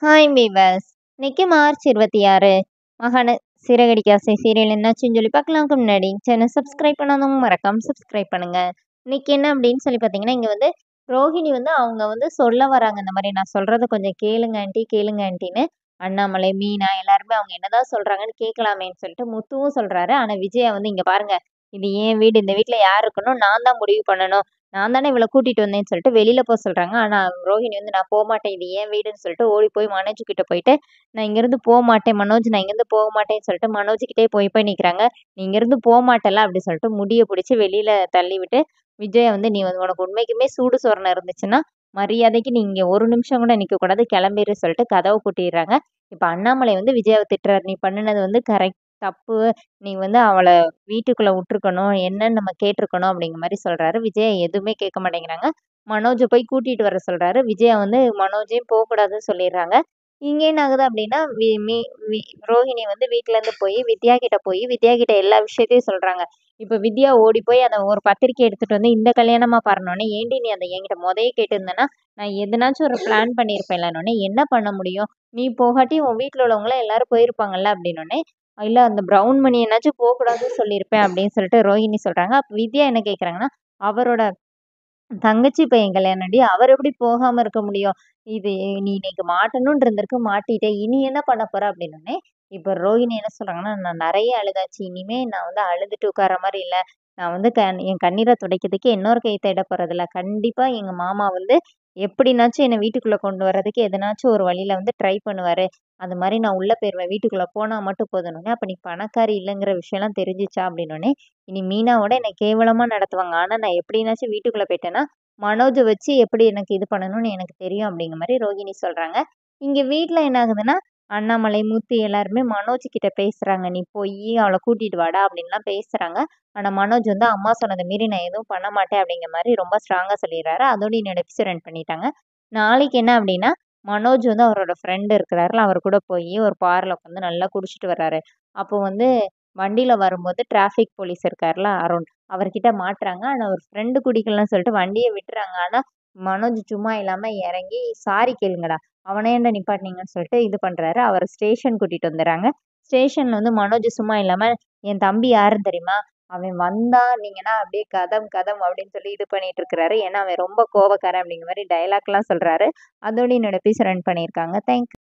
Hi viewers. இன்னைக்கு March 26 மகான Siragadikka Aasai serial என்னாச்சுன்னு சொல்லி பார்க்கலாம்க்கு முன்னாடி சேனல் சப்ஸ்கிரைப் பண்ணாதவங்க மறக்காம சப்ஸ்கிரைப் பண்ணுங்க. இன்னைக்கு என்ன அப்படின்னு சொல்லி பார்த்தீங்கன்னா, இங்கே வந்து ரோஹிணி வந்து அவங்க வந்து சொல்ல வராங்க, இந்த மாதிரி நான் சொல்றத கொஞ்சம் கேளுங்க ஆண்டி கேளுங்க ஆண்டின்னு. அண்ணாமலை, மீனா எல்லாருமே அவங்க என்னதான் சொல்றாங்கன்னு கேட்கலாமேன்னு சொல்லிட்டு முத்துவும் சொல்றாரு. ஆனா விஜயா வந்து இங்க பாருங்க, இது ஏன் வீடு, இந்த வீட்ல யார் இருக்கணும், நான் தான் முடிவு பண்ணணும், நான் தானே இவளை கூட்டிட்டு வந்தேன்னு சொல்லிட்டு வெளியில போக சொல்றாங்க. ஆனா ரோஹிணி வந்து நான் போக மாட்டேன், இது ஏன் வீடுன்னு சொல்லிட்டு ஓடி போய் மனோஜ் கிட்ட போயிட்டு, நான் இங்கிருந்து போக மாட்டேன் மனோஜ், நான் இங்கிருந்து போக மாட்டேன்னு சொல்லிட்டு மனோஜ் கிட்டே போய் போய் நிக்கிறாங்க. நீ இங்கிருந்து போக மாட்டல அப்படி சொல்லிட்டு முடிய பிடிச்சி வெளியில தள்ளி விட்டு, விஜயா வந்து நீ வந்து உனக்கு உண்மைக்குமே சூடு சொரணை இருந்துச்சுன்னா மரியாதைக்கு நீ இங்க ஒரு நிமிஷம் கூட நிக்க கூடாது, கிளம்பிரு சொல்லிட்டு கதவை பூட்டிடுறாங்க. இப்ப அண்ணாமலை வந்து விஜயாவை திட்டுறாரு, நீ பண்ணுனது வந்து கரெக்ட் தப்பு, நீ வந்து அவளை வீட்டுக்குள்ள விட்டுருக்கணும், என்னன்னு நம்ம கேட்டிருக்கணும் அப்படிங்கிற மாதிரி சொல்றாரு. விஜயா எதுவுமே கேட்க மாட்டேங்கிறாங்க. மனோஜை போய் கூட்டிட்டு வர சொல்றாரு. விஜயா வந்து மனோஜையும் போகக்கூடாதுன்னு சொல்லிடுறாங்க. இங்க என்ன ஆகுது அப்படின்னா, ரோஹிணி வந்து வீட்ல இருந்து போய் வித்யா கிட்ட எல்லா விஷயத்தையும் சொல்றாங்க. இப்ப வித்யா ஓடி போய் அதை ஒரு பத்திரிக்கை எடுத்துட்டு வந்து இந்த கல்யாணமா பாருனோடனே, ஏண்டி நீ அதை என்கிட்ட முதைய கேட்டிருந்தேன்னா நான் எதனாச்சும் ஒரு பிளான் பண்ணியிருப்பேன்லன்னொடனே, என்ன பண்ண முடியும், நீ போகாட்டி உன் வீட்டுல உள்ளவங்களாம் எல்லாரும் போயிருப்பாங்கல்ல அப்படின்னோடனே, இல்ல அந்த பிரவுன் மணி என்னாச்சும் போகக்கூடாதுன்னு சொல்லியிருப்பேன் அப்படின்னு சொல்லிட்டு ரோஹிணி சொல்றாங்க. அப்ப வித்யா என்ன கேக்குறாங்கன்னா, அவரோட தங்கச்சி பையன் கல்யாணம்டி, அவர் எப்படி போகாம இருக்க முடியும், இது நீ இன்னைக்கு மாட்டணும்னு இருந்திருக்கு, மாட்டிட்ட, இனி என்ன பண்ண போற அப்படின்னோடனே, இப்ப ரோஹிணி என்ன சொல்றாங்கன்னா, நான் நிறைய அழுதாச்சு, இனிமே நான் வந்து அழுதுட்டு உட்கார்ற மாதிரி இல்ல, நான் வந்து என் கண்ணீரை துடைக்கிறதுக்கு இன்னொரு கை தேட போறதில்ல, கண்டிப்பா எங்க மாமா வந்து எப்படினாச்சும் என்னை வீட்டுக்குள்ள கொண்டு வர்றதுக்கு எதனாச்சும் ஒரு வழியில வந்து ட்ரை பண்ணுவாரு, அது மாதிரி நான் உள்ள போயிருவேன், வீட்டுக்குள்ள போனா மட்டும் போதும்னோடனே, அப்ப நீ பணக்காரி இல்லைங்கிற விஷயம்லாம் தெரிஞ்சிச்சா அப்படின்னோடனே, இனி மீனாவோட என்னை கேவலமா நடத்துவாங்க, ஆனா நான் எப்படினாச்சும் வீட்டுக்குள்ள போயிட்டேன்னா மனோஜை வச்சு எப்படி எனக்கு இது பண்ணணும்னு எனக்கு தெரியும் அப்படிங்கிற மாதிரி ரோகிணி சொல்றாங்க. இங்க வீட்ல என்ன ஆகுதுன்னா, அண்ணாமலை, முத்து எல்லாருமே மனோஜ் கிட்ட பேசுறாங்க, நீ போய் அவளை கூட்டிட்டு வாடா அப்படின்லாம் பேசுறாங்க. ஆனா மனோஜ் வந்து அம்மா சொன்னதை மீறி நான் எதுவும் பண்ண மாட்டேன் அப்படிங்கிற மாதிரி ரொம்ப ஸ்ட்ராங்கா சொல்லிடுறாரு. அதோட என்னோட எபிசோட் ரன் பண்ணிட்டாங்க. நாளைக்கு என்ன அப்படின்னா, மனோஜ் வந்து அவரோட ஃப்ரெண்டு இருக்கிறாருல, அவர் கூட போய் ஒரு பார்ல உட்காந்து நல்லா குடிச்சிட்டு வர்றாரு. அப்போ வந்து வண்டியில வரும்போது டிராஃபிக் போலீஸ் இருக்காருல அருண், அவர்கிட்ட மாட்டுறாங்க. ஆனா அவர் ஃப்ரெண்டு குடிக்கலன்னு சொல்லிட்டு வண்டியை விட்டுறாங்க. ஆனா மனோஜ் சும்மா இல்லாம இறங்கி சாரி கேளுங்கடா, அவனே ஏன்டா நிப்பாட்டினீங்கன்னு சொல்லிட்டு இது பண்றாரு. அவர் ஸ்டேஷன் கூட்டிட்டு வந்துடுறாங்க. ஸ்டேஷன்ல வந்து மனோஜ் சும்மா இல்லாம, என் தம்பி யாருன்னு தெரியுமா, அவன் வந்தா நீங்கன்னா அப்படியே கதம் கதம் அப்படின்னு சொல்லி இது பண்ணிட்டு இருக்கிறாரு. ஏன்னா அவன் ரொம்ப கோபக்காரன் அப்படிங்கிற மாதிரி டைலாக் எல்லாம் சொல்றாரு. அதோட என்னோட பீஸ் ரன் பண்ணியிருக்காங்க. தேங்க்ஸ்.